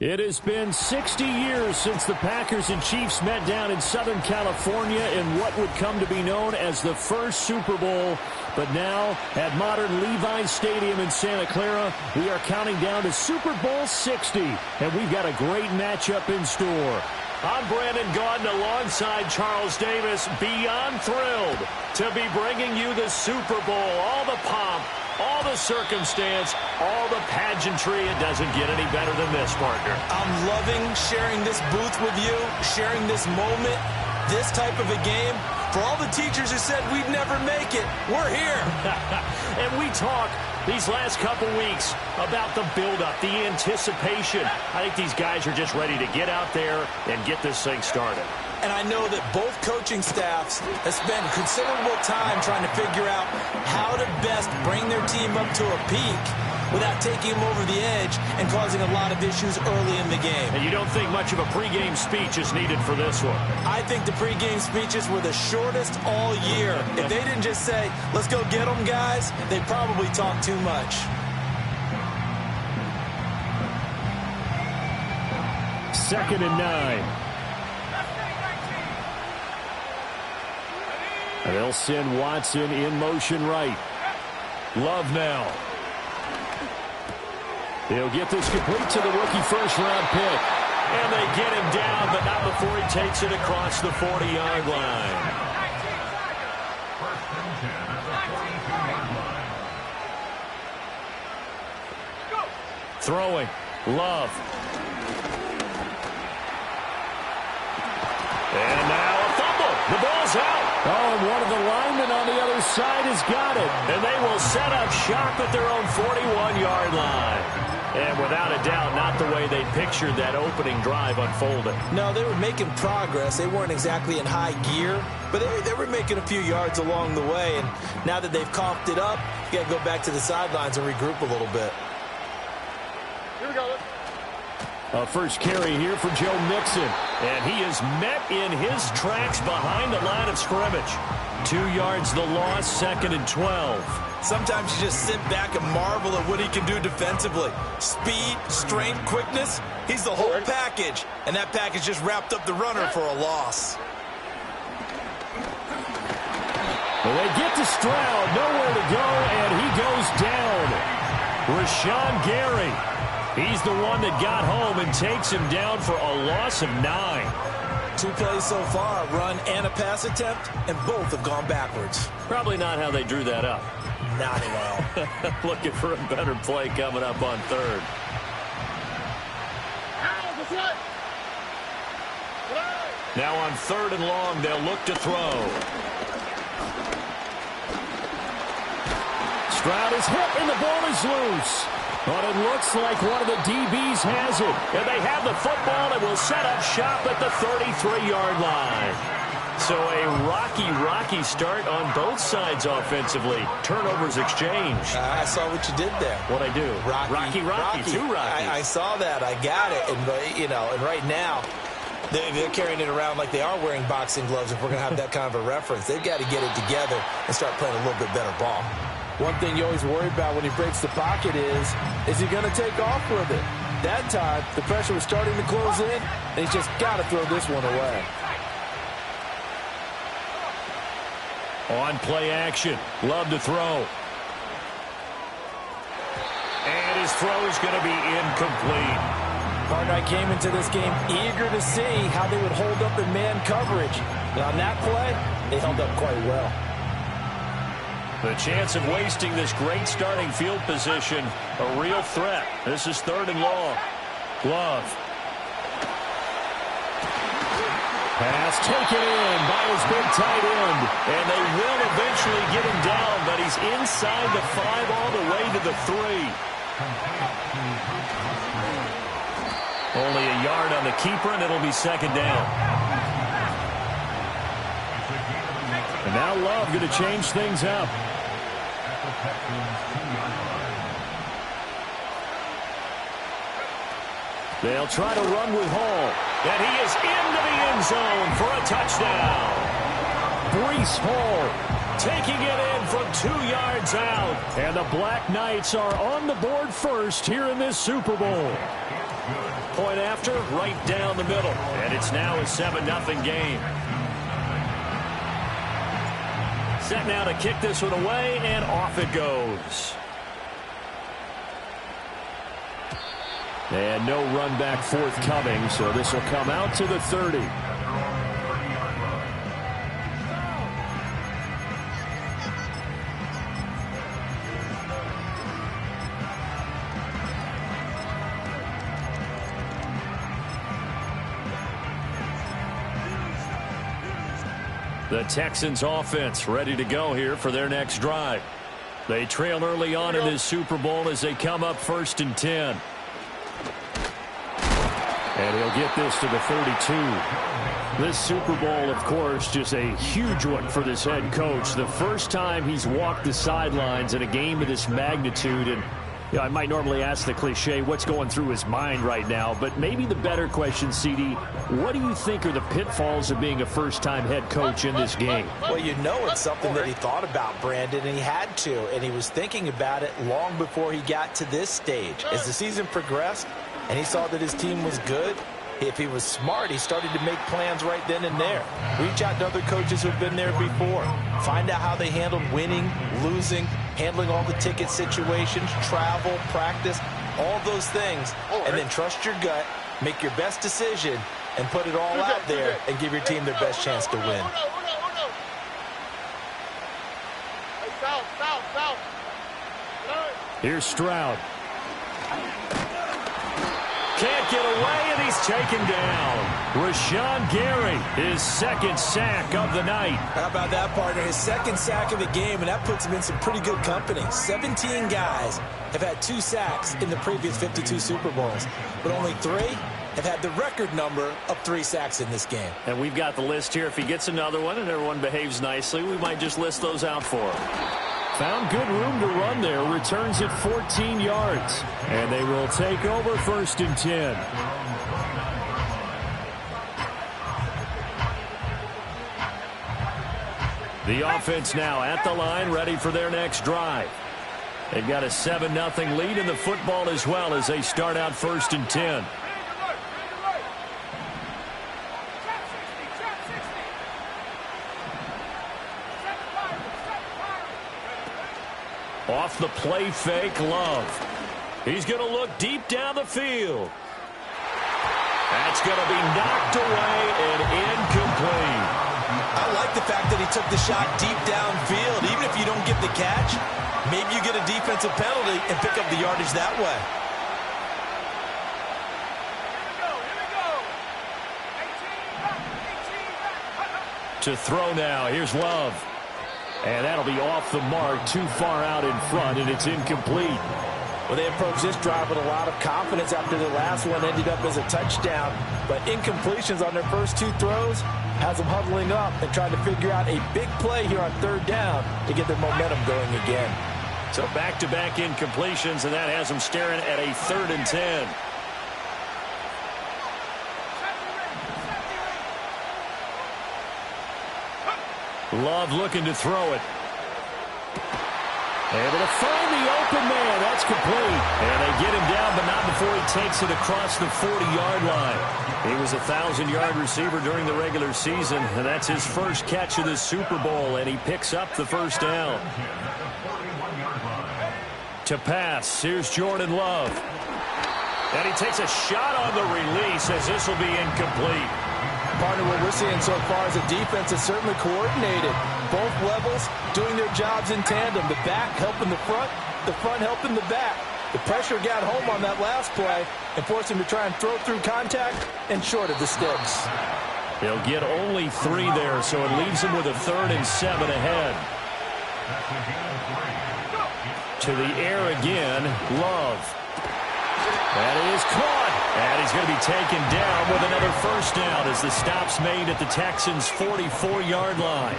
It has been 60 years since the Packers and Chiefs met down in Southern California in what would come to be known as the first Super Bowl. But now, at modern Levi's Stadium in Santa Clara, we are counting down to Super Bowl 60, and we've got a great matchup in store. I'm Brandon Gaudin alongside Charles Davis, beyond thrilled to be bringing you the Super Bowl, all the pomp, all the circumstance, all the pageantry. It doesn't get any better than this, partner. I'm loving sharing this booth with you, sharing this moment, this type of a game. For all the teachers who said we'd never make it, we're here. And we talk these last couple weeks about the buildup, the anticipation. I think these guys are just ready to get out there and get this thing started. And I know that both coaching staffs have spent considerable time trying to figure out how to best bring their team up to a peak without taking them over the edge and causing a lot of issues early in the game. And you don't think much of a pregame speech is needed for this one? I think the pregame speeches were the shortest all year. If they didn't just say, let's go get them, guys, they'd probably talk too much. Second and 9. And they'll send Watson in motion right. Love now. He'll get this complete to the rookie first-round pick. And they get him down, but not before he takes it across the 40-yard line. Throwing. Love. And now a fumble. The ball's out. Oh, and one of the linemen on the other side has got it. And they will set up shop at their own 41-yard line. And without a doubt, not the way they pictured that opening drive unfolding. No, they were making progress. They weren't exactly in high gear, but they were making a few yards along the way. And now that they've comped it up, you got to go back to the sidelines and regroup a little bit. Here we go. A first carry here for Joe Mixon. And he is met in his tracks behind the line of scrimmage. 2 yards the loss, 2nd and 12. Sometimes you just sit back and marvel at what he can do defensively. Speed, strength, quickness, he's the whole package. And that package just wrapped up the runner for a loss. Well, they get to Stroud, nowhere to go, and he goes down. Rashawn Gary, he's the one that got home and takes him down for a loss of 9. 2 plays so far, run and a pass attempt, and both have gone backwards. Probably not how they drew that up. Not at all. Looking for a better play coming up on 3rd. Now on 3rd and long, they'll look to throw. Stroud is hit, and the ball is loose. But it looks like one of the DBs has it. And they have the football and will set up shop at the 33-yard line. So a rocky start on both sides offensively. Turnovers exchanged. I saw what you did there. What'd I do? Rocky. Too rocky. I saw that. I got it. And, and right now, They're carrying it around like they are wearing boxing gloves if we're going to have that kind of a reference. They've got to get it together and start playing a little bit better ball. One thing you always worry about when he breaks the pocket is he going to take off with it? That time, the pressure was starting to close in, and he's just got to throw this one away. On play action, Love to throw. And his throw is going to be incomplete. Partner, I came into this game eager to see how they would hold up in man coverage. And on that play, they held up quite well. The chance of wasting this great starting field position, a real threat. This is 3rd and long. Love. Pass taken in by his big tight end. And they will eventually get him down, but he's inside the 5 all the way to the 3. Only a yard on the keeper, and it'll be 2nd down. And now Love going to change things up. They'll try to run with Hall. And he is into the end zone for a touchdown. Breece Hall taking it in from 2 yards out. And the Black Knights are on the board first here in this Super Bowl. Point after, right down the middle. And it's now a 7-0 game. Set now to kick this one away, and off it goes. And no run back forthcoming, so this will come out to the 30. The Texans offense ready to go here for their next drive. They trail early on in this Super Bowl as they come up 1st and 10. And he'll get this to the 32. This Super Bowl, of course, just a huge one for this head coach. The first time he's walked the sidelines in a game of this magnitude. And you know, I might normally ask the cliche, what's going through his mind right now? But maybe the better question, CD, what do you think are the pitfalls of being a first-time head coach in this game? Well, you know it's something that he thought about, Brandon, and he had to. And he was thinking about it long before he got to this stage. As the season progressed and he saw that his team was good, if he was smart, he started to make plans right then and there. Reach out to other coaches who've been there before. Find out how they handled winning, losing, handling all the ticket situations, travel, practice, all those things. And then trust your gut, make your best decision, and put it all out there and give your team their best chance to win. Here's Stroud. Can't get away, and he's taken down. Rashawn Gary, his 2nd sack of the night. How about that, partner? His 2nd sack of the game, and that puts him in some pretty good company. 17 guys have had 2 sacks in the previous 52 Super Bowls, but only 3 have had the record number of 3 sacks in this game. And we've got the list here. If he gets another one and everyone behaves nicely, we might just list those out for him. Found good room to run there. Returns at 14 yards. And they will take over 1st and 10. The offense now at the line, ready for their next drive. They've got a 7-0 lead in the football as well as they start out 1st and 10. Off the play fake, Love. He's going to look deep down the field. That's going to be knocked away and incomplete. I like the fact that he took the shot deep downfield. Even if you don't get the catch, maybe you get a defensive penalty and pick up the yardage that way. To throw now, here's Love. And that'll be off the mark, too far out in front, and it's incomplete. Well, they approached this drive with a lot of confidence after the last one ended up as a touchdown. But incompletions on their first 2 throws has them huddling up and trying to figure out a big play here on 3rd down to get their momentum going again. So back-to-back incompletions, and that has them staring at a 3rd and 10. Love looking to throw it. Able to find the open man. That's complete. And they get him down, but not before he takes it across the 40-yard line. He was a 1,000-yard receiver during the regular season, and that's his first catch of the Super Bowl, and he picks up the first down. To pass, here's Jordan Love. And he takes a shot on the release as this will be incomplete. Partner, what we're seeing so far is a defense that's certainly coordinated. Both levels doing their jobs in tandem. The back helping the front helping the back. The pressure got home on that last play and forced him to try and throw through contact and short of the sticks. He'll get only 3 there, so it leaves him with a 3rd and 7 ahead. To the air again, Love. That is caught. And he's going to be taken down with another first down as the stop's made at the Texans' 44-yard line.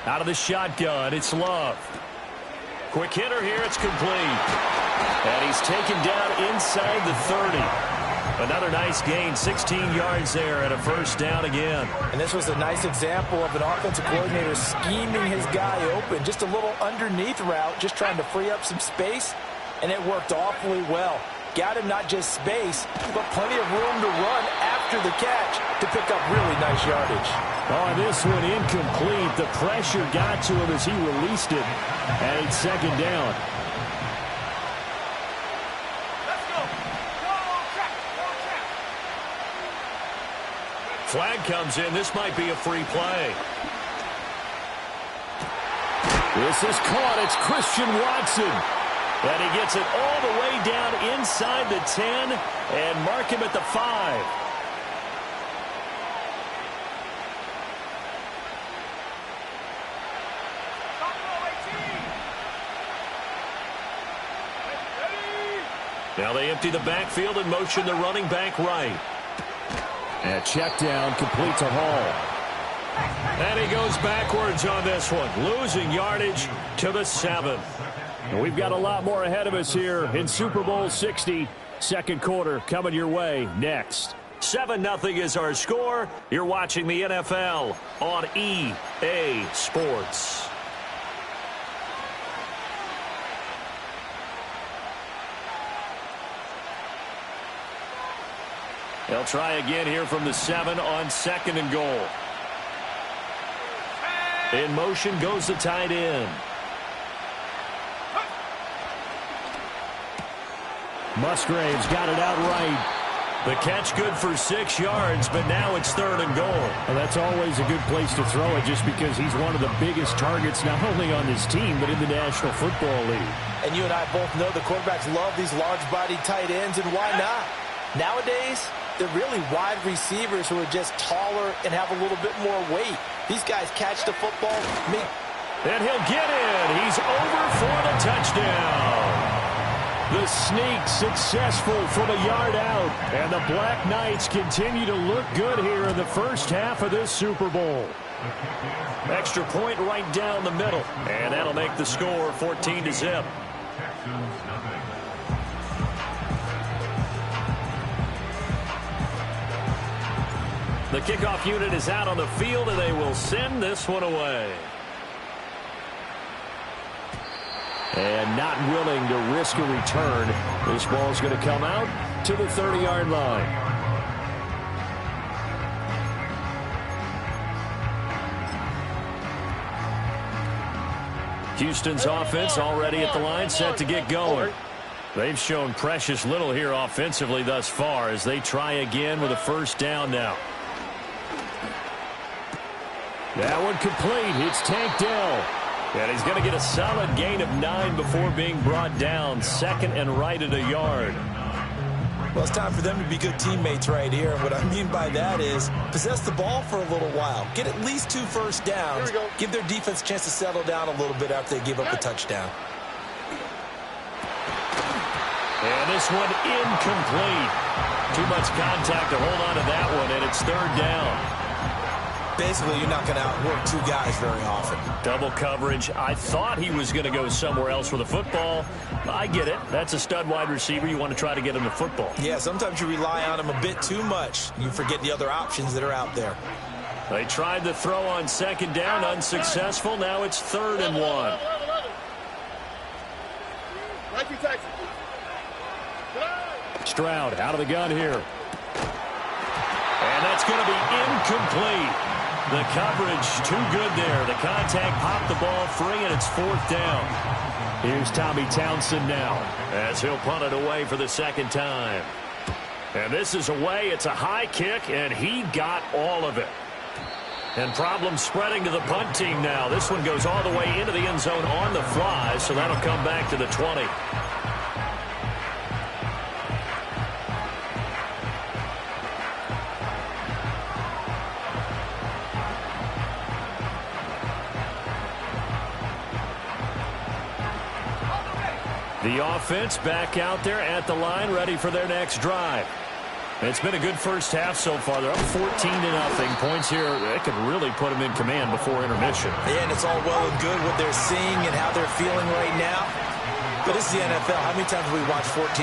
Out of the shotgun, it's Love. Quick hitter here, it's complete. And he's taken down inside the 30. Another nice gain, 16 yards there and a first down again. And this was a nice example of an offensive coordinator scheming his guy open. Just a little underneath route, just trying to free up some space, and it worked awfully well. Got him not just space, but plenty of room to run after the catch to pick up really nice yardage. Oh, this one incomplete. The pressure got to him as he released it, and it's second down. Flag comes in. This might be a free play. This is caught. It's Christian Watson. And he gets it all the way down inside the 10 and mark him at the 5. Now they empty the backfield and motion the running back right. And check down, complete to Hall. And he goes backwards on this one, losing yardage to the 7. And we've got a lot more ahead of us here in Super Bowl 60. Second quarter coming your way next. 7-0 is our score. You're watching the NFL on EA Sports. They'll try again here from the 7 on 2nd and goal. In motion goes the tight end. Musgrave's got it out right. The catch good for 6 yards, but now it's 3rd and goal. Well, that's always a good place to throw it just because he's one of the biggest targets not only on this team but in the National Football League. And you and I both know the quarterbacks love these large-bodied tight ends, and why not? Nowadays, they're really wide receivers who are just taller and have a little bit more weight. These guys catch the football. And he'll get in. He's over for the touchdown. The sneak successful from a yard out. And the Black Knights continue to look good here in the first half of this Super Bowl. Extra point right down the middle. And that'll make the score 14-0. The kickoff unit is out on the field, and they will send this one away. And not willing to risk a return. This ball is going to come out to the 30-yard line. Houston's offense already at the line, set to get going. They've shown precious little here offensively thus far as they try again with a first down now. That one complete. It's Tank Dell. And he's going to get a solid gain of 9 before being brought down. 2nd and right at a yard. Well, it's time for them to be good teammates right here. And what I mean by that is possess the ball for a little while. Get at least 2 first downs. Give their defense a chance to settle down a little bit after they give up a touchdown. And this one incomplete. Too much contact to hold on to that one, and it's 3rd down. Basically, you're not going to outwork two guys very often. Double coverage. I thought he was going to go somewhere else with the football. I get it. That's a stud wide receiver. You want to try to get him the football. Yeah, sometimes you rely on him a bit too much. You forget the other options that are out there. They tried to throw on second down, unsuccessful. Now it's 3rd and 1. Stroud out of the gun here. And that's going to be incomplete. The coverage too good there. The contact popped the ball free, and it's 4th down. Here's Tommy Townsend now as he'll punt it away for the second time. And this is away. It's a high kick, and he got all of it. And problems spreading to the punt team now. This one goes all the way into the end zone on the fly, so that'll come back to the 20. The offense back out there at the line, ready for their next drive. It's been a good first half so far. They're up 14-0. Points here, they could really put them in command before intermission. Yeah, and it's all well and good what they're seeing and how they're feeling right now. But this is the NFL. How many times have we watched 14-0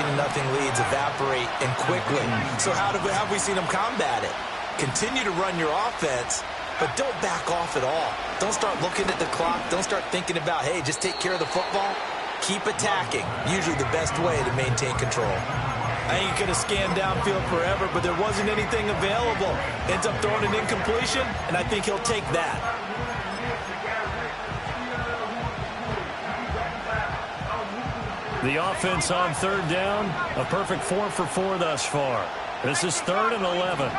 leads evaporate and quickly? So how have we seen them combat it? Continue to run your offense, but don't back off at all. Don't start looking at the clock. Don't start thinking about, hey, just take care of the football. Keep attacking. Usually the best way to maintain control. I ain't going to scan downfield forever, but there wasn't anything available. Ends up throwing an incompletion, and I think he'll take that. The offense on 3rd down, a perfect 4 for 4 thus far. This is 3rd and 11.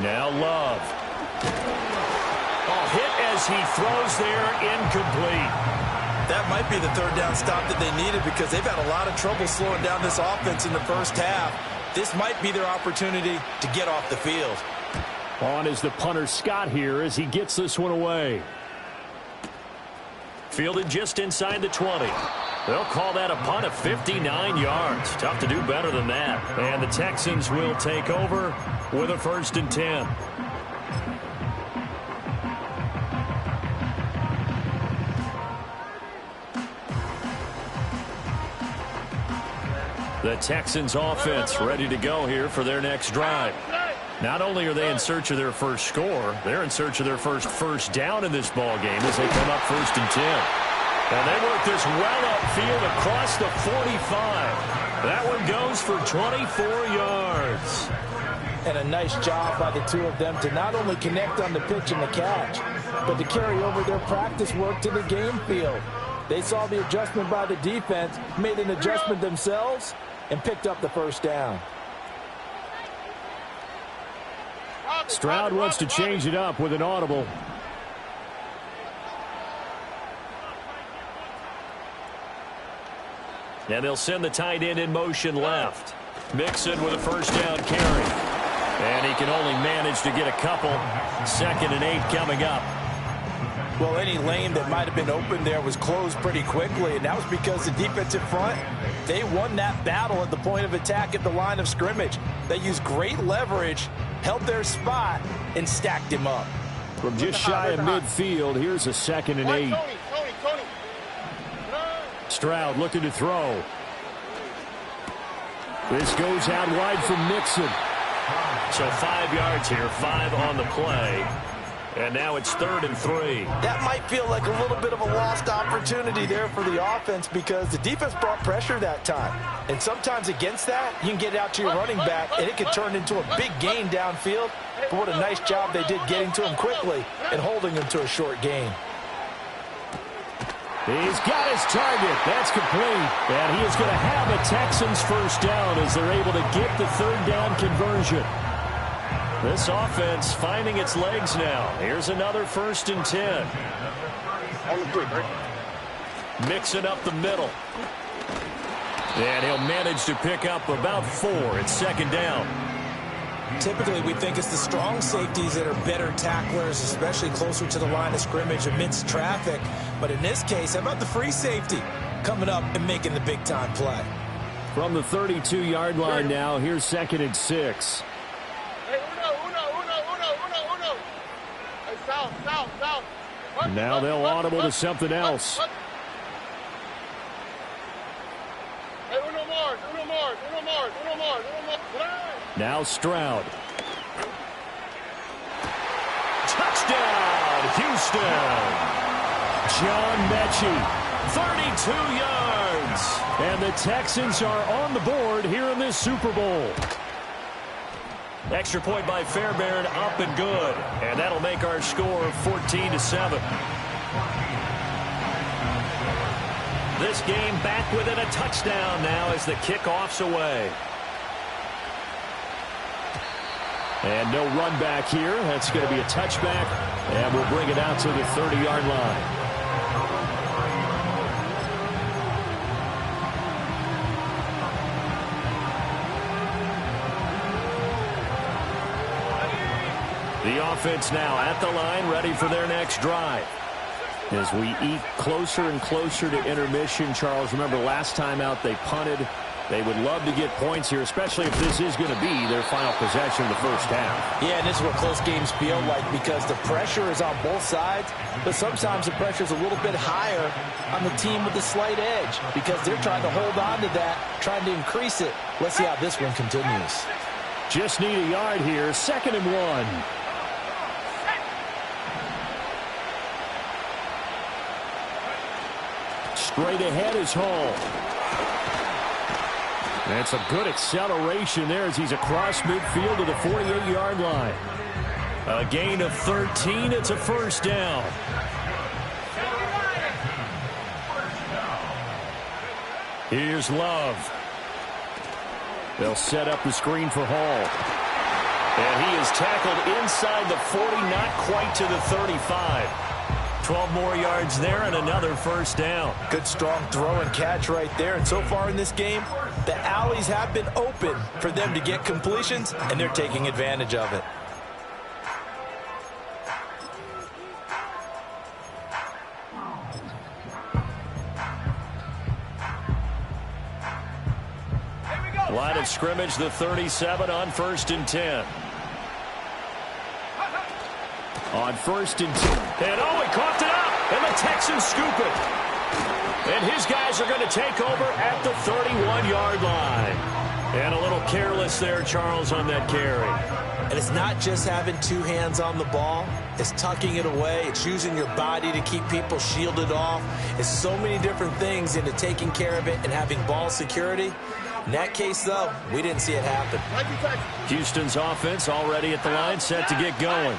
Now Love. Oh, hit as he throws there, incomplete. That might be the 3rd down stop that they needed because they've had a lot of trouble slowing down this offense in the first half. This might be their opportunity to get off the field. On is the punter Scott here as he gets this one away. Fielded just inside the 20. They'll call that a punt of 59 yards. Tough to do better than that. And the Texans will take over with a 1st and 10. The Texans offense ready to go here for their next drive. Not only are they in search of their first score, they're in search of their first down in this ball game as they come up 1st and 10. And they work this well upfield across the 45. That one goes for 24 yards. And a nice job by the two of them to not only connect on the pitch and the catch, but to carry over their practice work to the game field. They saw the adjustment by the defense, made an adjustment themselves, and picked up the 1st down. Stroud wants to change it up with an audible. And they'll send the tight end in motion left. Mixon with a 1st down carry. And he can only manage to get a couple. 2nd and 8 coming up. Well, any lane that might have been open there was closed pretty quickly, and that was because the defensive front, they won that battle at the point of attack at the line of scrimmage. They used great leverage, held their spot, and stacked him up. From just shy of midfield, here's a 2nd and 8. Stroud looking to throw. This goes out wide from Mixon. So 5 yards here, 5 on the play. And now it's 3rd and 3. That might feel like a little bit of a lost opportunity there for the offense because the defense brought pressure that time. And sometimes against that, you can get out to your running back, and it could turn into a big gain downfield. But what a nice job they did getting to him quickly and holding him to a short gain. He's got his target. That's complete. And he is going to have a Texans 1st down as they're able to get the 3rd down conversion. This offense finding its legs now. Here's another 1st and 10. Mixing up the middle. And he'll manage to pick up about 4. It's 2nd down. Typically, we think it's the strong safeties that are better tacklers, especially closer to the line of scrimmage amidst traffic. But in this case, how about the free safety coming up and making the big-time play? From the 32-yard line now, here's 2nd and 6. Hey, uno. Hey, south. Now they'll audible to something else. Hey, uno more. Now Stroud. Touchdown, Houston. John Mechie, 32 yards. And the Texans are on the board here in this Super Bowl. Extra point by Fairbairn, up and good. And that'll make our score 14-7. This game back within a touchdown now as the kickoff's away. And no run back here. That's going to be a touchback. And we'll bring it out to the 30-yard line. The offense now at the line, ready for their next drive. As we eat closer and closer to intermission, Charles, remember last time out they punted. They would love to get points here, especially if this is going to be their final possession of the first half. Yeah, and this is what close games feel like because the pressure is on both sides, but sometimes the pressure is a little bit higher on the team with the slight edge because they're trying to hold on to that, trying to increase it. Let's see how this one continues. Just need a yard here, 2nd and 1. Straight ahead is Hall. That's a good acceleration there as he's across midfield to the 48-yard line. A gain of 13. It's a first down. Here's Love. They'll set up the screen for Hall. And he is tackled inside the 40, not quite to the 35. 12 more yards there and another first down. Good strong throw and catch right there. And so far in this game, the alleys have been open for them to get completions, and they're taking advantage of it. Line of scrimmage, the 37 on 1st and 10. On 1st and 2. And he coughed it up. And the Texans scoop it. And his guys are going to take over at the 31-yard line. And a little careless there, Charles, on that carry. And it's not just having two hands on the ball. It's tucking it away. It's using your body to keep people shielded off. It's so many different things into taking care of it and having ball security. In that case, though, we didn't see it happen. Houston's offense already at the line, set to get going.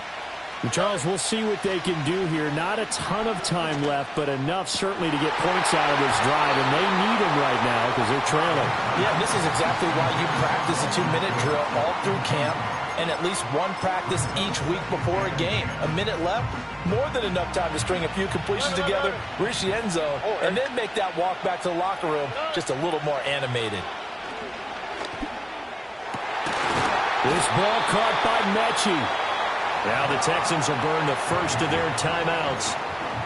Charles, we'll see what they can do here. Not a ton of time left, but enough certainly to get points out of this drive, and they need them right now because they're trailing. Yeah, this is exactly why you practice a 2-minute drill all through camp and at least one practice each week before a game. A minute left, more than enough time to string a few completions together, reach the end zone, and then make that walk back to the locker room just a little more animated. This ball caught by Mechie. Now the Texans will burn the first of their timeouts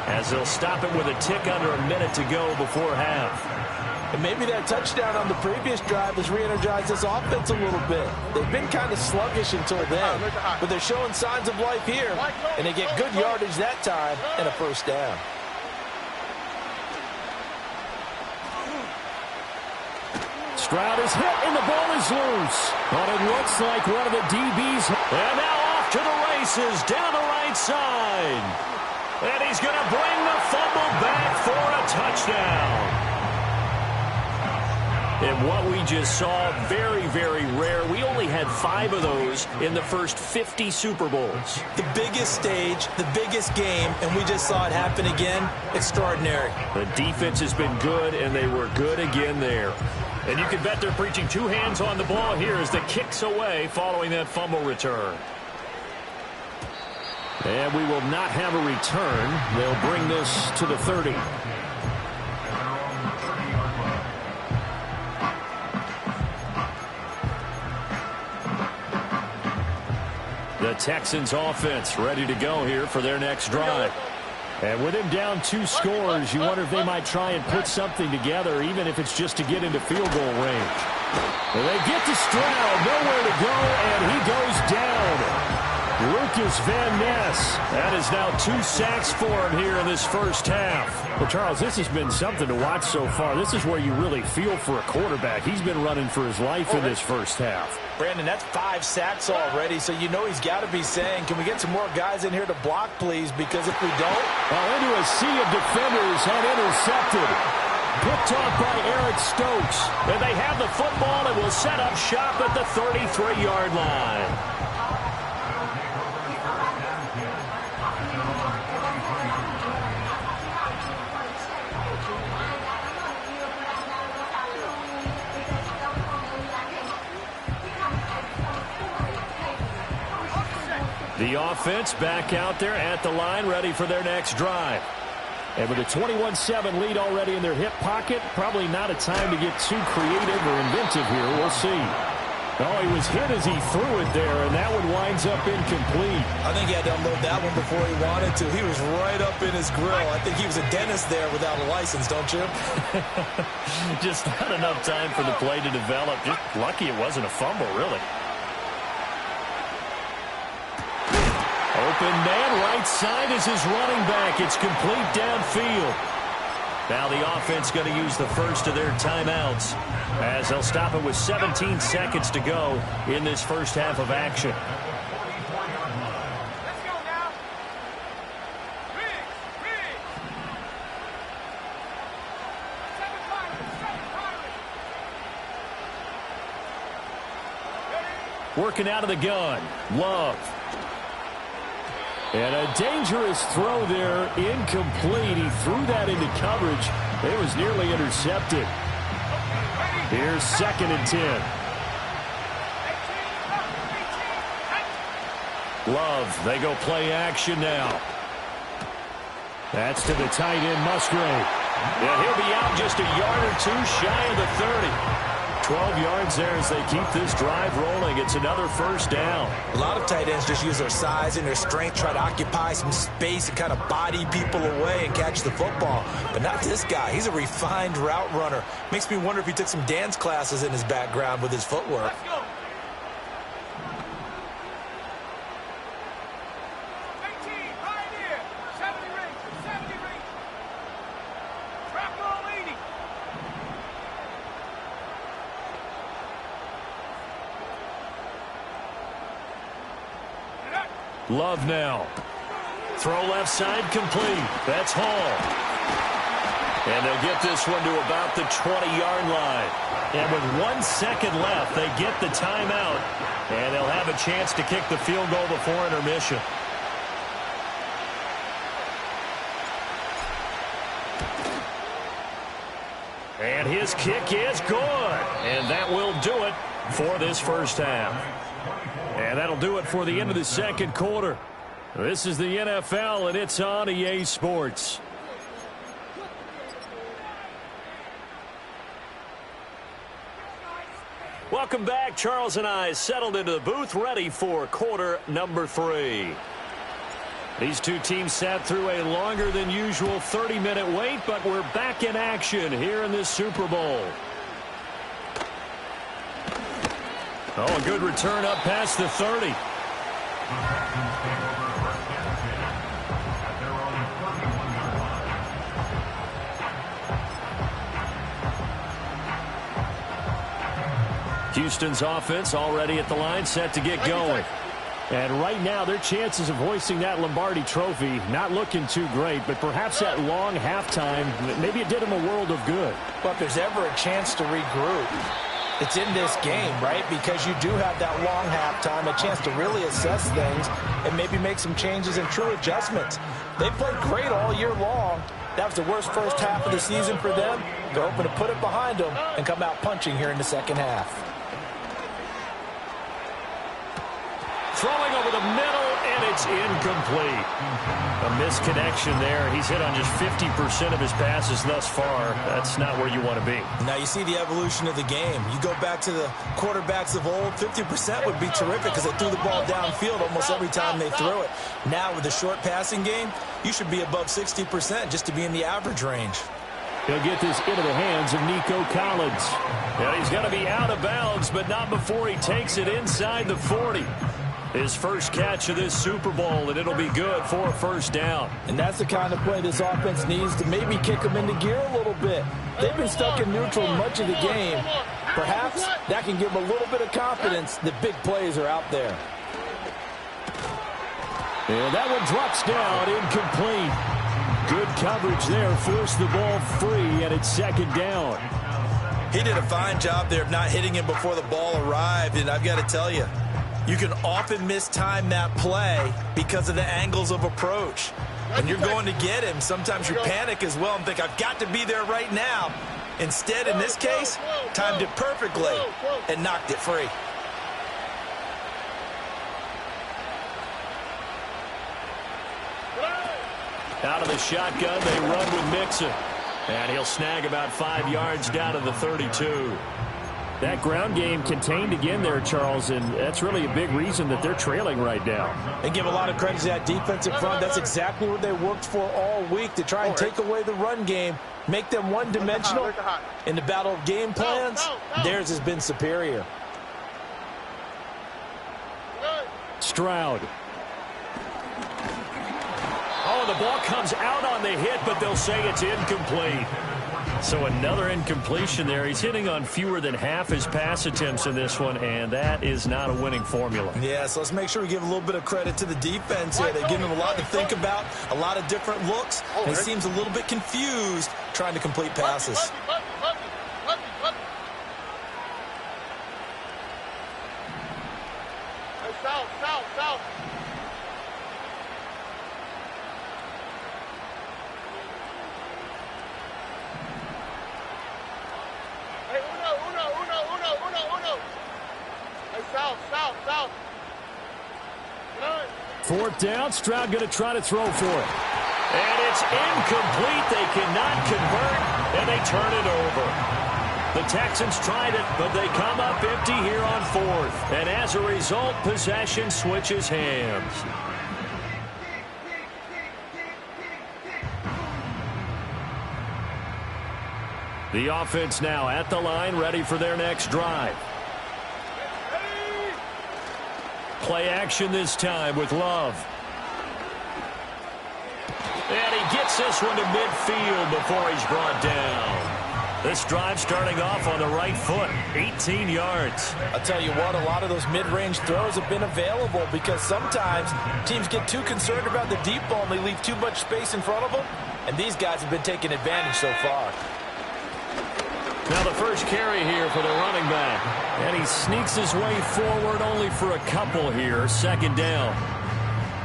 as they'll stop it with a tick under a minute to go before half. And maybe that touchdown on the previous drive has re-energized this offense a little bit. They've been kind of sluggish until then, but they're showing signs of life here, and they get good yardage that time and a first down. Stroud is hit, and the ball is loose. But it looks like one of the DBs. And now off to the races down the right side. And he's going to bring the fumble back for a touchdown. And what we just saw, very, very rare. We only had 5 of those in the first 50 Super Bowls. The biggest stage, the biggest game, and we just saw it happen again. Extraordinary. The defense has been good, and they were good again there. And you can bet they're preaching 2 hands on the ball here as the kick's away following that fumble return. And we will not have a return. They'll bring this to the 30. Texans offense ready to go here for their next drive. And with him down 2 scores, you wonder if they might try and put something together, even if it's just to get into field goal range. Well, they get to Stroud, nowhere to go, and he goes down. Lucas Van Ness. That is now 2 sacks for him here in this first half. Well, Charles, this has been something to watch so far. This is where you really feel for a quarterback. He's been running for his life in this first half. Brandon, that's 5 sacks already, so you know he's got to be saying, can we get some more guys in here to block, please? Because if we don't... Well, into a sea of defenders and intercepted. Picked off by Eric Stokes. And they have the football and will set up shop at the 33-yard line. The offense back out there at the line, ready for their next drive. And with a 21-7 lead already in their hip pocket, probably not a time to get too creative or inventive here. We'll see. Oh, he was hit as he threw it there, and that one winds up incomplete. I think he had to unload that one before he wanted to. He was right up in his grill. I think he was a dentist there without a license, don't you? Just not enough time for the play to develop. Just lucky it wasn't a fumble, really. Open man, right side is his running back. It's complete downfield. Now the offense going to use the first of their timeouts as they'll stop it with 17 seconds to go in this first half of action. Let's go now. Riggs. 7 Pirates. Working out of the gun. Love. And a dangerous throw there, incomplete. He threw that into coverage. It was nearly intercepted. Here's 2nd and 10. Love, they go play action now. That's to the tight end, Musgrave. Yeah, he'll be out just a yard or 2 shy of the 30. 12 yards there as they keep this drive rolling. It's another first down. A lot of tight ends just use their size and their strength, try to occupy some space and kind of body people away and catch the football. But not this guy. He's a refined route runner. Makes me wonder if he took some dance classes in his background with his footwork. Let's go. 18, right here. 70 rings. Trap roll 80. Love now. Throw left side complete. That's Hall. And they'll get this one to about the 20-yard line. And with 1 second left, they get the timeout. And they'll have a chance to kick the field goal before intermission. And his kick is good. And that will do it for this first half. And that'll do it for the end of the second quarter. This is the NFL, and it's on EA Sports. Welcome back. Charles and I settled into the booth, ready for quarter number 3. These two teams sat through a longer than usual 30-minute wait, but we're back in action here in this Super Bowl. Oh, a good return up past the 30. Houston's offense already at the line, set to get going. And right now, their chances of hoisting that Lombardi trophy not looking too great, but perhaps that long halftime, maybe it did them a world of good. But if there's ever a chance to regroup, it's in this game, right? Because you do have that long halftime, a chance to really assess things and maybe make some changes and true adjustments. They played great all year long. That was the worst first half of the season for them. They're hoping to put it behind them and come out punching here in the second half. Throwing over the middle, and it's incomplete. A misconnection there. He's hit on just 50% of his passes thus far. That's not where you want to be. Now you see the evolution of the game. You go back to the quarterbacks of old, 50% would be terrific because they threw the ball downfield almost every time they threw it. Now with the short passing game, you should be above 60% just to be in the average range. He'll get this into the hands of Nico Collins. And he's going to be out of bounds, but not before he takes it inside the 40. His first catch of this Super Bowl, and it'll be good for a first down. And that's the kind of play this offense needs to maybe kick them into gear a little bit. They've been stuck in neutral much of the game. Perhaps that can give them a little bit of confidence that big plays are out there. And that one drops down, incomplete. Good coverage there, forced the ball free, and it's second down. He did a fine job there of not hitting him before the ball arrived, and I've got to tell you, you can often mistime that play because of the angles of approach. When you're going to get him, sometimes you panic as well and think, I've got to be there right now. Instead, in this case, timed it perfectly and knocked it free. Out of the shotgun, they run with Mixon. And he'll snag about 5 yards down to the 32. That ground game contained again there, Charles, and that's really a big reason that they're trailing right now. And give a lot of credit to that defensive front. That's exactly what they worked for all week, to try and take away the run game, make them one-dimensional. In the battle of game plans, theirs has been superior. Stroud. Oh, the ball comes out on the hit, but they'll say it's incomplete. So another incompletion there. He's hitting on fewer than half his pass attempts in this one, and that is not a winning formula. Yeah, so let's make sure we give a little bit of credit to the defense here. They give him a lot to think about, a lot of different looks, and he seems a little bit confused trying to complete passes. South. Hey, uno. Hey, south. Fourth down, Stroud going to try to throw for it. And it's incomplete. They cannot convert, and they turn it over. The Texans tried it, but they come up empty here on fourth. And as a result, possession switches hands. The offense now at the line, ready for their next drive. Play action this time with Love. And he gets this one to midfield before he's brought down. This drive starting off on the right foot, 18 yards. I'll tell you what, a lot of those mid-range throws have been available because sometimes teams get too concerned about the deep ball and they leave too much space in front of them, and these guys have been taking advantage so far. Now the first carry here for the running back. And he sneaks his way forward only for a couple here. Second down.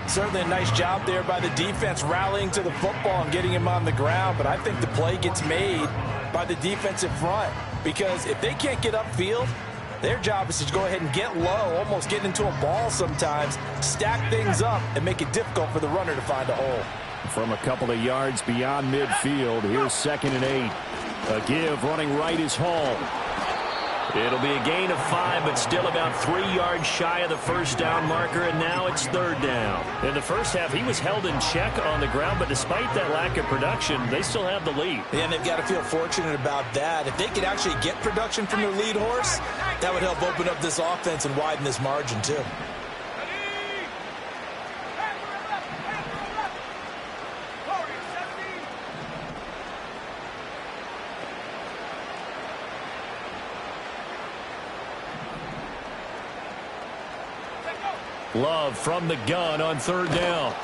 Certainly a nice job there by the defense rallying to the football and getting him on the ground. But I think the play gets made by the defensive front. Because if they can't get upfield, their job is to go ahead and get low, almost get into a ball sometimes, stack things up, and make it difficult for the runner to find a hole. From a couple of yards beyond midfield, here's 2nd and 8. A give, running right is Hall. It'll be a gain of 5, but still about 3 yards shy of the first down marker, and now it's 3rd down. In the first half, he was held in check on the ground, but despite that lack of production, they still have the lead. Yeah, and they've got to feel fortunate about that. If they could actually get production from their lead horse, that would help open up this offense and widen this margin, too. Love from the gun on 3rd down.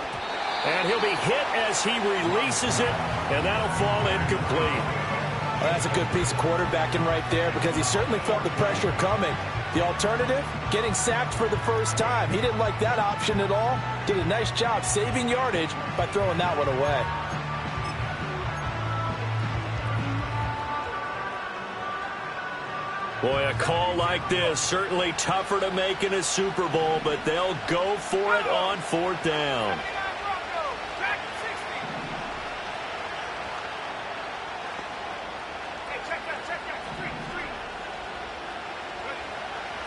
And he'll be hit as he releases it, and that'll fall incomplete. Well, that's a good piece of quarterbacking right there because he certainly felt the pressure coming. The alternative, getting sacked for the first time. He didn't like that option at all. Did a nice job saving yardage by throwing that one away. Boy, a call like this, certainly tougher to make in a Super Bowl, but they'll go for it on 4th down.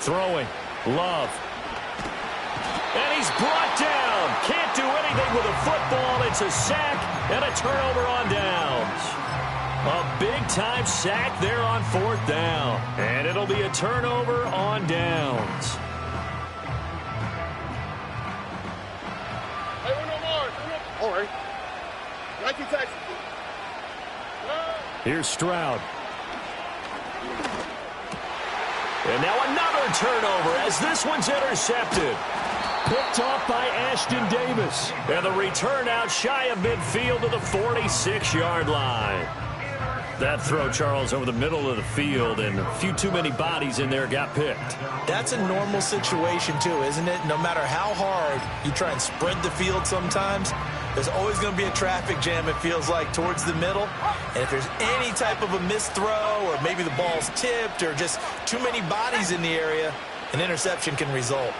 Throwing. Love. And he's brought down. Can't do anything with a football. It's a sack and a turnover on downs. A big-time sack there on 4th down. And it'll be a turnover on downs. Hey, uno more. All right. 19 Texas. Here's Stroud. And now another turnover as this one's intercepted. Picked off by Ashton Davis. And the return out shy of midfield to the 46-yard line. That throw, Charles, over the middle of the field, and a few too many bodies in there got picked. That's a normal situation, too, isn't it? No matter how hard you try and spread the field sometimes, there's always going to be a traffic jam, it feels like, towards the middle. And if there's any type of a missed throw or maybe the ball's tipped or just too many bodies in the area, an interception can result.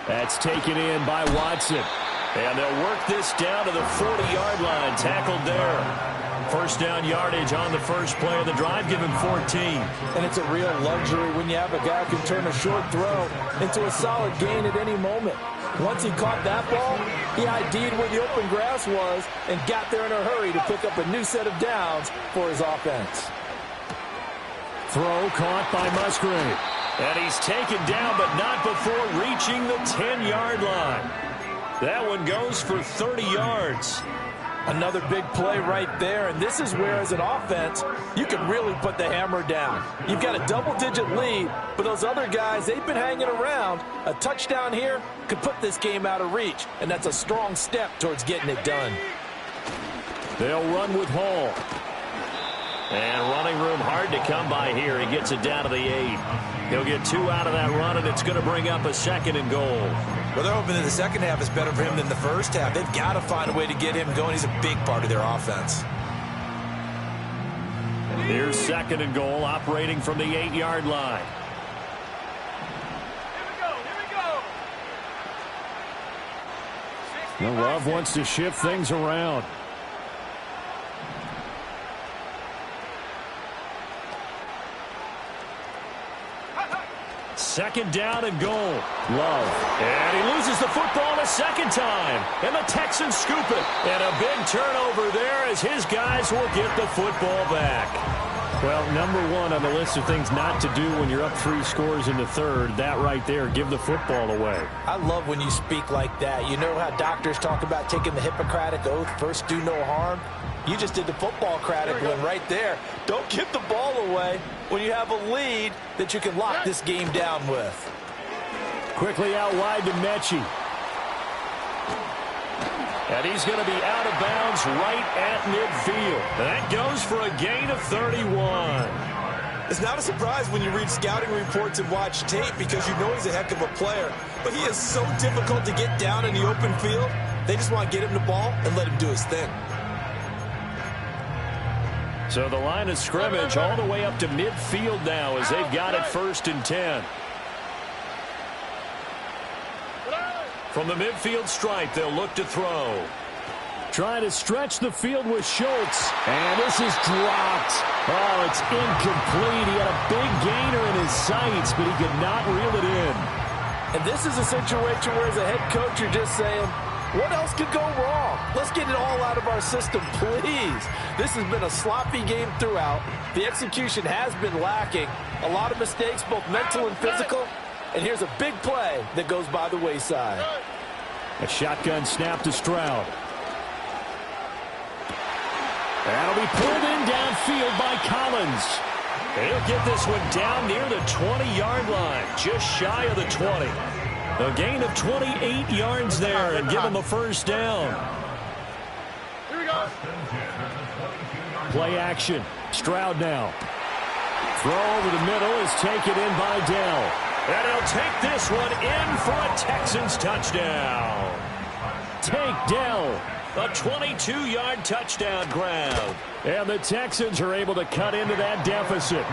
That's taken in by Watson. And they'll work this down to the 40-yard line, tackled there. First down yardage on the first play of the drive, give him 14. And it's a real luxury when you have a guy who can turn a short throw into a solid gain at any moment. Once he caught that ball, he ID'd where the open grass was and got there in a hurry to pick up a new set of downs for his offense. Throw caught by Musgrave. And he's taken down, but not before reaching the 10-yard line. That one goes for 30 yards. Another big play right there, and this is where, as an offense, you can really put the hammer down. You've got a double-digit lead, but those other guys, they've been hanging around. A touchdown here could put this game out of reach, and that's a strong step towards getting it done. They'll run with Hall. And running room hard to come by here. He gets it down to the 8. He'll get 2 out of that run, and it's going to bring up a 2nd and goal. Well, they're hoping that the second half is better for him than the first half. They've got to find a way to get him going. He's a big part of their offense. Here's 2nd and goal, operating from the 8-yard line. Here we go. Love wants to shift things around. Second down and goal. Love. And he loses the football a second time. And the Texans scoop it. And a big turnover there as his guys will get the football back. Well, number one on the list of things not to do when you're up 3 scores in the third, that right there, give the football away. I love when you speak like that. You know how doctors talk about taking the Hippocratic Oath, first do no harm? You just did the football-cratic one right there. Don't give the ball away when you have a lead that you can lock this game down with. Quickly out wide to Mechie. And he's going to be out of bounds right at midfield. And that goes for a gain of 31. It's not a surprise when you read scouting reports and watch tape because you know he's a heck of a player. But he is so difficult to get down in the open field. They just want to get him the ball and let him do his thing. So the line of scrimmage all the way up to midfield now as they've got it 1st and 10. From the midfield stripe, they'll look to throw. Trying to stretch the field with Schultz. And this is dropped. Oh, it's incomplete. He had a big gainer in his sights, but he could not reel it in. And this is a situation where, as a head coach, you're just saying, what else could go wrong? Let's get it all out of our system, please. This has been a sloppy game throughout. The execution has been lacking. A lot of mistakes, both mental and physical. And here's a big play that goes by the wayside. A shotgun snap to Stroud. That'll be pulled in downfield by Collins. He'll get this one down near the 20-yard line, just shy of the 20. A gain of 28 yards there and give him a first down. Here we go. Play action. Stroud now. Throw over the middle is taken in by Dell. And he'll take this one in for a Texans touchdown. Tank Dell. A 22-yard touchdown grab. And the Texans are able to cut into that deficit.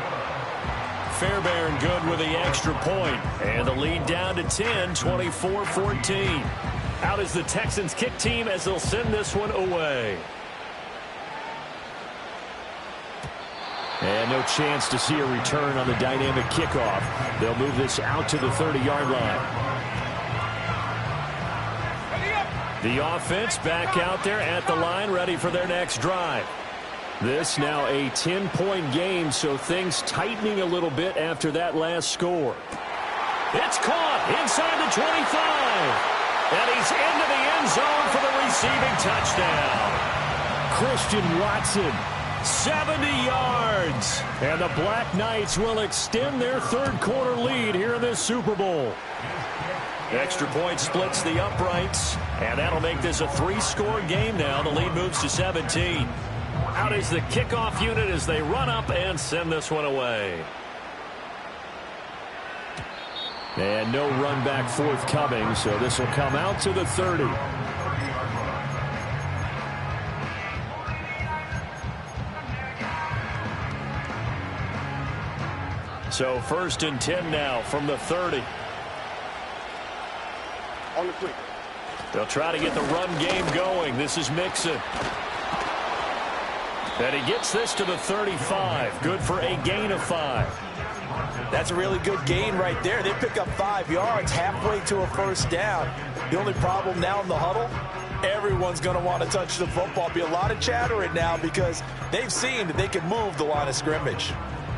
Fairbairn, good with the extra point. And the lead down to 10, 24-14. Out is the Texans kick team as they'll send this one away. And no chance to see a return on the dynamic kickoff. They'll move this out to the 30-yard line. The offense back out there at the line, ready for their next drive. This now a 10-point game, so things tightening a little bit after that last score. It's caught inside the 25. And he's into the end zone for the receiving touchdown. Christian Watson, 70 yards. And the Black Knights will extend their third-quarter lead here in this Super Bowl. Extra point splits the uprights, and that'll make this a 3-score game now. The lead moves to 17. Out is the kickoff unit as they run up and send this one away. And no run back forthcoming, so this will come out to the 30. So 1st and 10 now from the 30. On the quick. They'll try to get the run game going. This is Mixon. And he gets this to the 35. Good for a gain of 5. That's a really good gain right there. They pick up 5 yards halfway to a first down. The only problem now in the huddle, everyone's going to want to touch the football. Be a lot of chattering now because they've seen that they can move the line of scrimmage.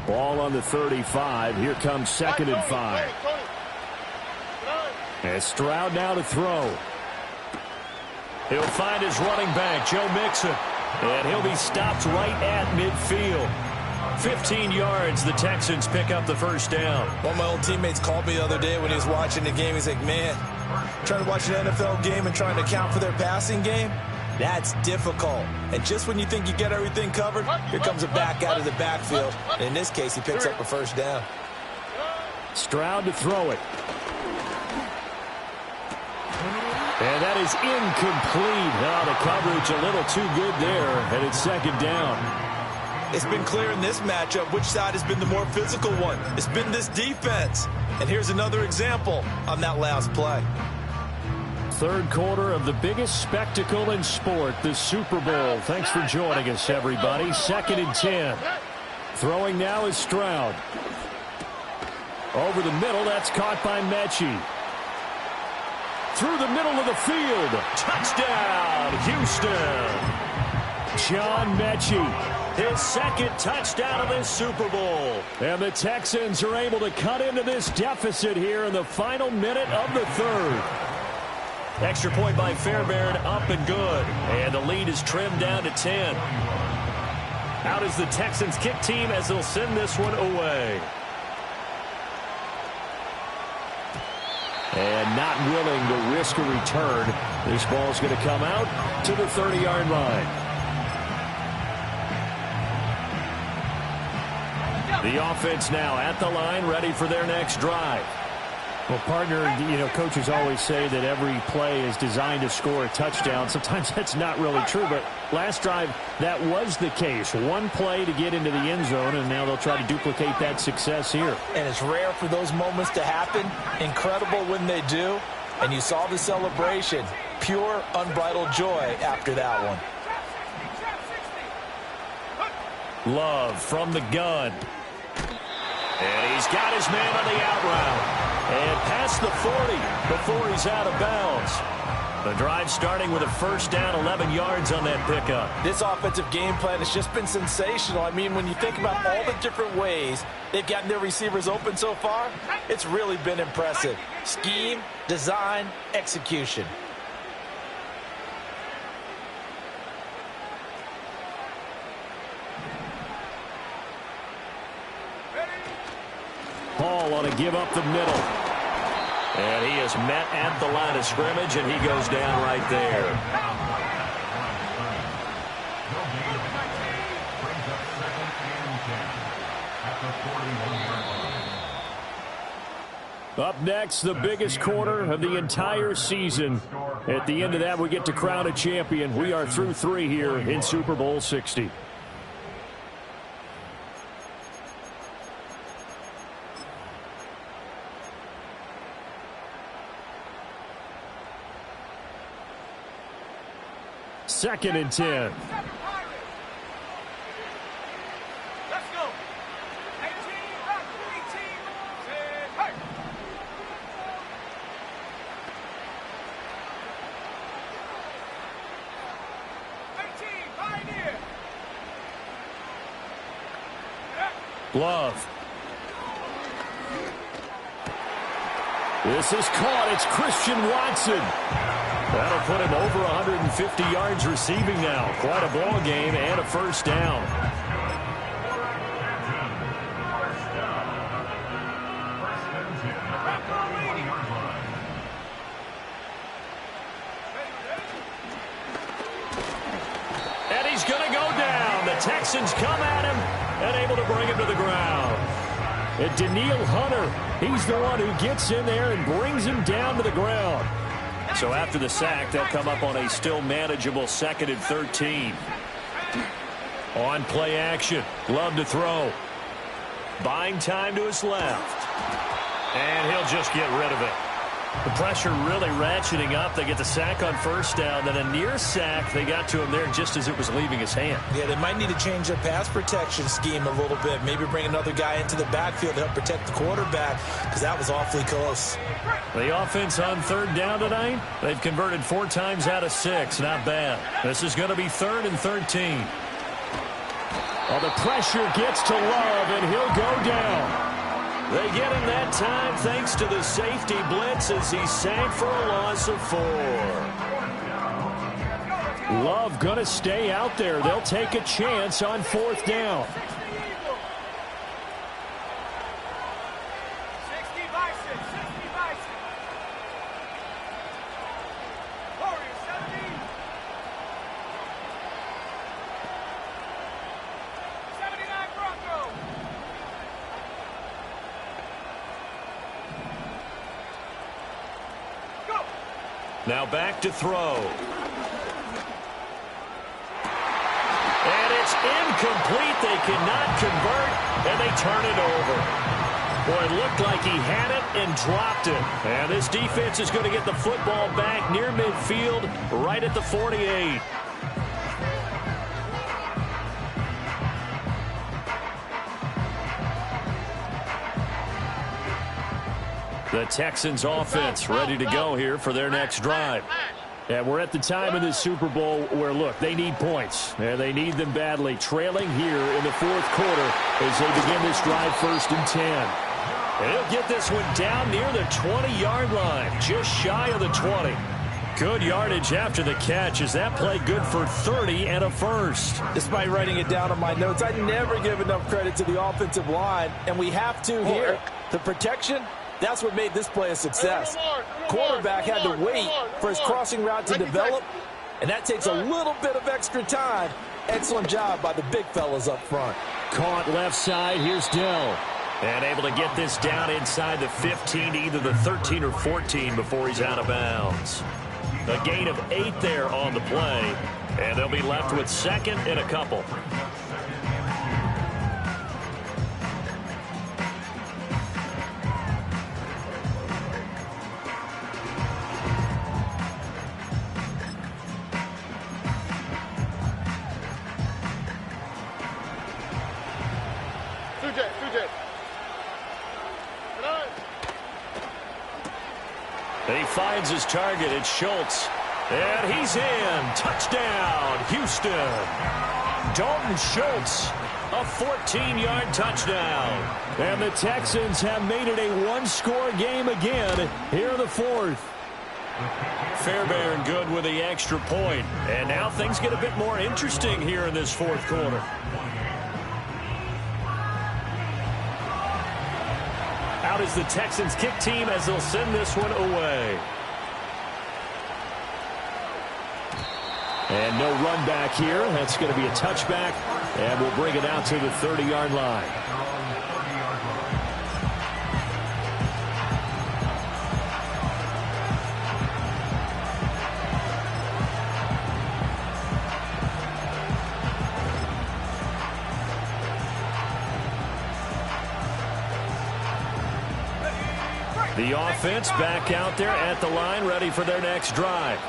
Ball on the 35. Here comes 2nd and 5. And Stroud now to throw. He'll find his running back, Joe Mixon. And he'll be stopped right at midfield. 15 yards, the Texans pick up the first down. One of my old teammates called me the other day when he was watching the game. He's like, man, trying to watch an NFL game and trying to account for their passing game, that's difficult. And just when you think you get everything covered, here comes a back out of the backfield. And in this case, he picks up a first down. Stroud to throw it. And that is incomplete. Now the coverage a little too good there, and it's 2nd down. It's been clear in this matchup which side has been the more physical one. It's been this defense. And here's another example on that last play. Third quarter of the biggest spectacle in sport, the Super Bowl. Thanks for joining us, everybody. 2nd and 10. Throwing now is Stroud. Over the middle, that's caught by Mechie. Through the middle of the field. Touchdown, Houston. John Mechie, his 2nd touchdown of this Super Bowl. And the Texans are able to cut into this deficit here in the final minute of the 3rd. Extra point by Fairbairn, up and good. And the lead is trimmed down to 10. Out is the Texans kick team as they'll send this one away. And not willing to risk a return. This ball's going to come out to the 30-yard line. The offense now at the line, ready for their next drive. Well, partner, coaches always say that every play is designed to score a touchdown. Sometimes that's not really true, but last drive, that was the case. One play to get into the end zone, and now they'll try to duplicate that success here. And it's rare for those moments to happen. Incredible when they do. And you saw the celebration. Pure, unbridled joy after that one. Love from the gun. And he's got his man on the out route. And past the 40 before he's out of bounds. The drive starting with a first down, 11 yards on that pickup. This offensive game plan has just been sensational. I mean, when you think about all the different ways they've gotten their receivers open so far, it's really been impressive. Scheme, design, execution. Paul on a give up the middle. And he is met at the line of scrimmage, and he goes down right there. Up next, the biggest quarter of the entire season. At the end of that, we get to crown a champion. We are through 3 here in Super Bowl 60. 2nd and 10. Love. This is caught. It's Christian Watson. That'll put him over 150 yards receiving now. Quite a ball game and a first down. And he's going to go down. The Texans come at him and able to bring him to the ground. And Daniil Hunter, he's the one who gets in there and brings him down to the ground. So after the sack, they'll come up on a still manageable 2nd and 13. On play action, Love to throw. Buying time to his left. And he'll just get rid of it. The pressure really ratcheting up. They get the sack on first down. Then a near sack. They got to him there just as it was leaving his hand. Yeah, they might need to change their pass protection scheme a little bit. Maybe bring another guy into the backfield to help protect the quarterback, because that was awfully close. The offense on 3rd down tonight, they've converted 4 times out of 6. Not bad. This is going to be 3rd and 13. Well, the pressure gets to Love, and he'll go down. They get him that time thanks to the safety blitz as he sank for a loss of 4. Love going to stay out there. They'll take a chance on 4th down. Now back to throw. And it's incomplete. They cannot convert, and they turn it over. Boy, it looked like he had it and dropped it. And this defense is going to get the football back near midfield, right at the 48. The Texans offense ready to go here for their next drive. And we're at the time in this Super Bowl where, look, they need points. And they need them badly. Trailing here in the 4th quarter as they begin this drive 1st and 10. And he'll get this one down near the 20-yard line, just shy of the 20. Good yardage after the catch. Is that play good for 30 and a first? Despite writing it down on my notes, I never give enough credit to the offensive line, and we have to here. The protection, that's what made this play a success. Quarterback had to wait for his crossing route to develop, and that takes a little bit of extra time. Excellent job by the big fellas up front. Caught left side. Here's Dell. And able to get this down inside the 15 to either the 13 or 14 before he's out of bounds. A gain of 8 there on the play, and they'll be left with 2nd and a couple. He finds his target. It's Schultz. And he's in. Touchdown, Houston. Dalton Schultz, a 14-yard touchdown. And the Texans have made it a one-score game again here in the 4th. Fairbairn good with the extra point. And now things get a bit more interesting here in this 4th quarter. Out is the Texans kick team as they'll send this one away. And no run back here. That's going to be a touchback, and we'll bring it out to the 30-yard line. The offense back out there at the line, ready for their next drive.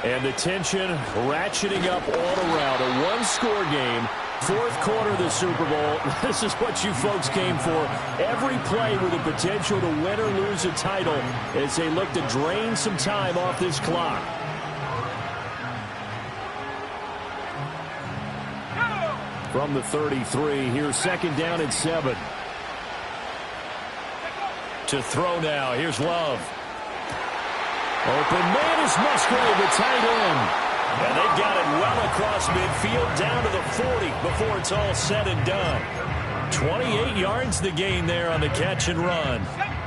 And the tension ratcheting up all around. A one-score game. Fourth quarter of the Super Bowl. This is what you folks came for. Every play with the potential to win or lose a title as they look to drain some time off this clock. From the 33, here's second down and 7. To throw now, here's Love. Open man is Musgrave, the tight end. And they've got it well across midfield down to the 40 before it's all said and done. 28 yards the gain there on the catch and run.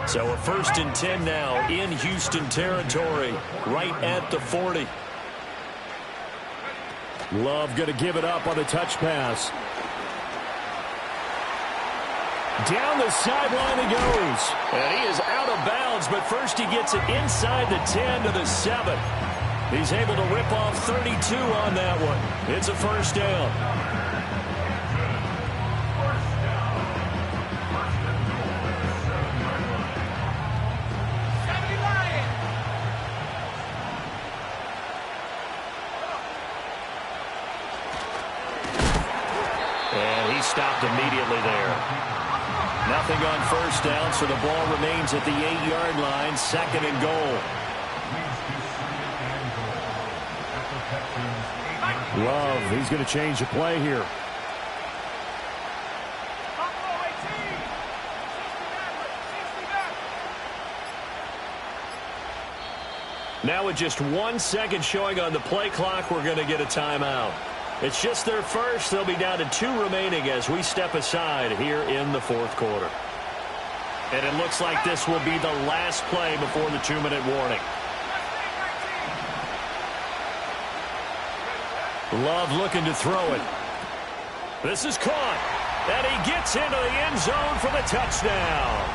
So a 1st and 10 now in Houston territory, right at the 40. Love going to give it up on the touch pass. Down the sideline he goes. And he is out of bounds, but first he gets it inside the 10 to the 7. He's able to rip off 32 on that one. It's a 1st down. And he stopped immediately there. Nothing on 1st down, so the ball remains at the 8-yard line, 2nd and goal. Love, he's going to change the play here. Now with just 1 second showing on the play clock, we're going to get a timeout. It's just their first. They'll be down to 2 remaining as we step aside here in the 4th quarter. And it looks like this will be the last play before the 2-minute warning. Love looking to throw it. This is caught. And he gets into the end zone for the touchdown.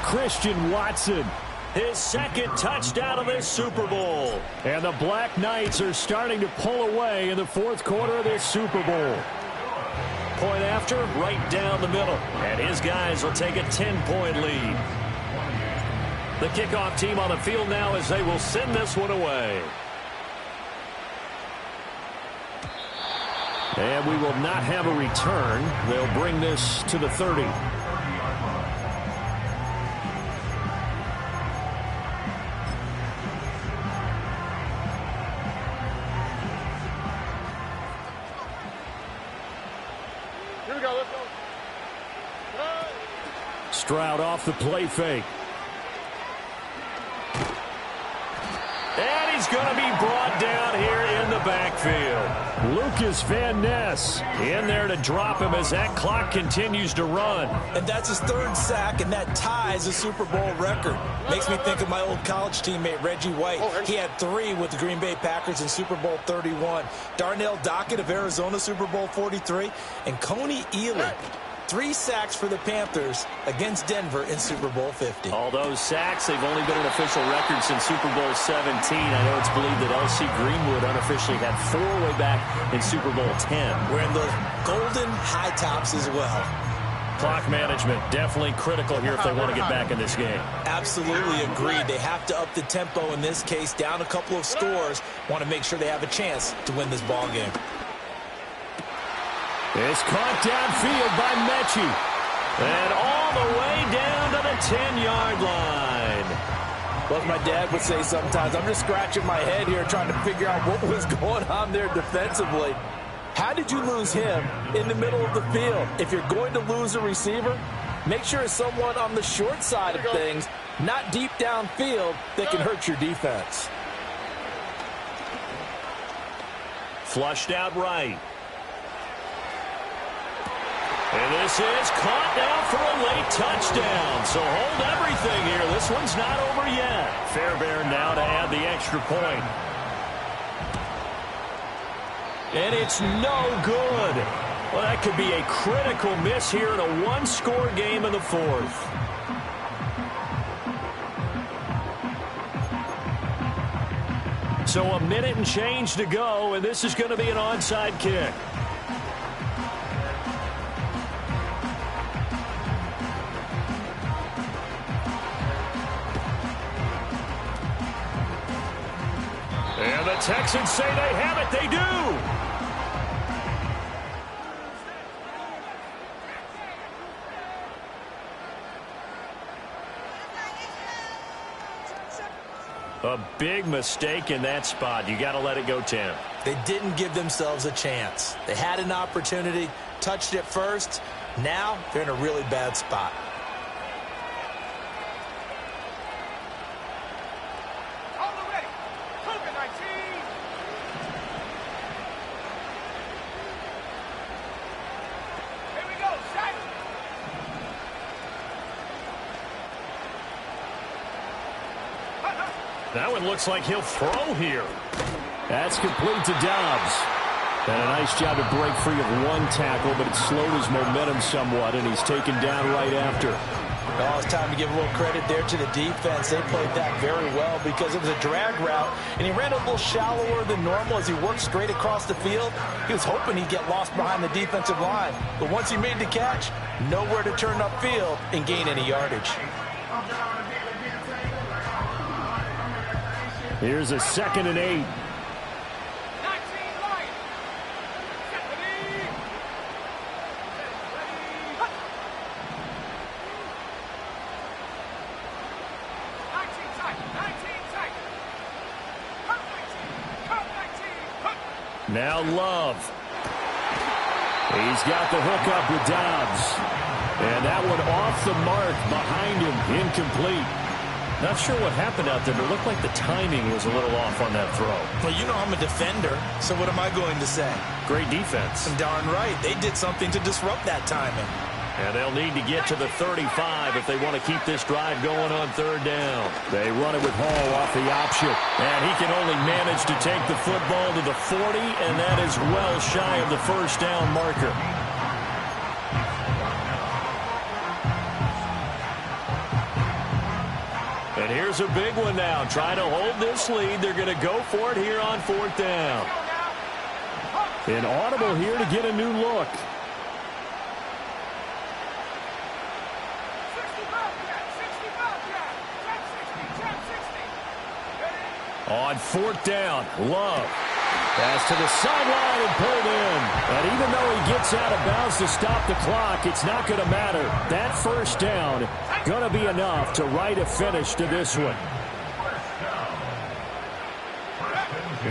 Christian Watson, his 2nd touchdown of this Super Bowl. And the Black Knights are starting to pull away in the 4th quarter of this Super Bowl. Point after, right down the middle. And his guys will take a 10-point lead. The kickoff team on the field now as they will send this one away. And we will not have a return. They'll bring this to the 30. Here we go, let's go. Stroud off the play fake. And he's going to be brought down here in the backfield. Lucas Van Ness in there to drop him as that clock continues to run. And that's his 3rd sack, and that ties a Super Bowl record. Makes me think of my old college teammate, Reggie White. He had 3 with the Green Bay Packers in Super Bowl 31. Darnell Dockett of Arizona, Super Bowl 43. And Coney Ealy, 3 sacks for the Panthers against Denver in Super Bowl 50. All those sacks, they've only been an official record since Super Bowl 17. I know it's believed that L.C. Greenwood unofficially had 4 way back in Super Bowl 10. Wearing those golden high tops as well. Clock management definitely critical here if they want to get back in this game. Absolutely agreed. They have to up the tempo in this case, down a couple of scores. Want to make sure they have a chance to win this ball game. It's caught downfield by Mechie. And all the way down to the 10-yard line. Well, as my dad would say sometimes, I'm just scratching my head here trying to figure out what was going on there defensively. How did you lose him in the middle of the field? If you're going to lose a receiver, make sure it's someone on the short side of things, not deep downfield, that can hurt your defense. Flushed out right. And this is caught now for a late touchdown. So hold everything here. This one's not over yet. Fairbairn now to add the extra point. And it's no good. Well, that could be a critical miss here in a one-score game in the 4th. So a minute and change to go, and this is going to be an onside kick. And the The Texans say they have it. They do. A big mistake in that spot. You got to let it go, Tim. They didn't give themselves a chance. They had an opportunity, touched it first. Now they're in a really bad spot. That one looks like he'll throw here. That's complete to Dobbs. And a nice job to break free of one tackle, but it slowed his momentum somewhat, and he's taken down right after. Oh, it's time to give a little credit there to the defense. They played that very well because it was a drag route, and he ran a little shallower than normal as he worked straight across the field. He was hoping he'd get lost behind the defensive line, but once he made the catch, nowhere to turn upfield and gain any yardage. Here's a 2nd and 8. Now Love. He's got the hook up with Dobbs. And that one off the mark behind him, incomplete. Not sure what happened out there, but it looked like the timing was a little off on that throw. Well, you know I'm a defender, so what am I going to say? Great defense. Darn right. They did something to disrupt that timing. And they'll need to get to the 35 if they want to keep this drive going on 3rd down. They run it with Hall off the option. And he can only manage to take the football to the 40, and that is well shy of the 1st down marker. And here's a big one now. Trying to hold this lead. They're going to go for it here on 4th down. An audible here to get a new look. On 4th down, Love. Pass to the sideline and pulled in. And even though he gets out of bounds to stop the clock, it's not going to matter. That 1st down going to be enough to write a finish to this one.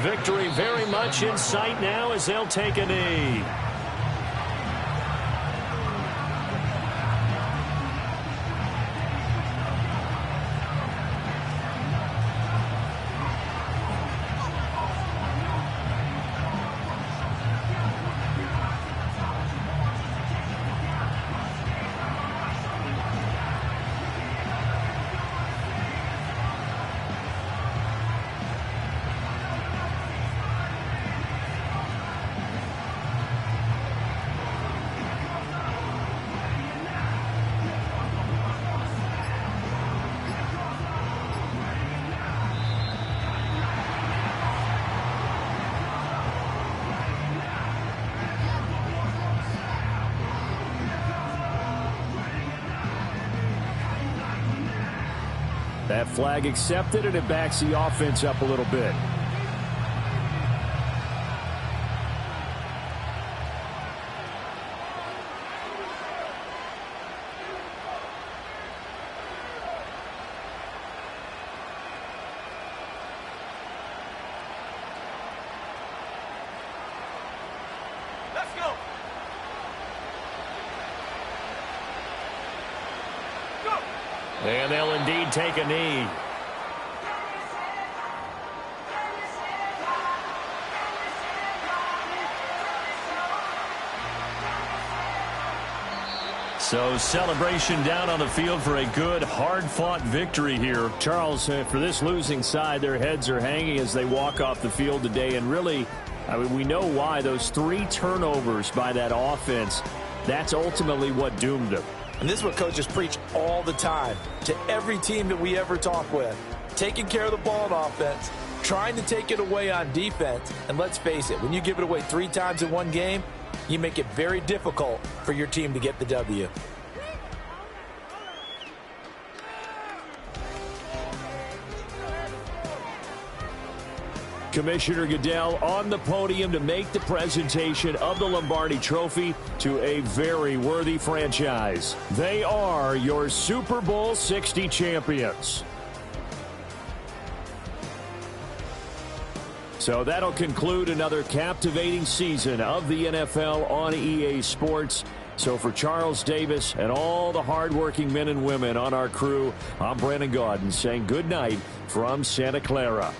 Victory very much in sight now as they'll take a knee. That flag accepted, and it backs the offense up a little bit. And they'll indeed take a knee. So celebration down on the field for a good, hard-fought victory here. Charles, for this losing side, their heads are hanging as they walk off the field today. And really, I mean, we know why. Those 3 turnovers by that offense, that's ultimately what doomed them. And this is what coaches preach all the time to every team that we ever talk with. Taking care of the ball on offense, trying to take it away on defense. And let's face it, when you give it away 3 times in one game, you make it very difficult for your team to get the W. Commissioner Goodell on the podium to make the presentation of the Lombardi Trophy to a very worthy franchise. They are your Super Bowl 60 champions. So that'll conclude another captivating season of the NFL on EA Sports. So for Charles Davis and all the hardworking men and women on our crew, I'm Brandon Gaudin saying good night from Santa Clara.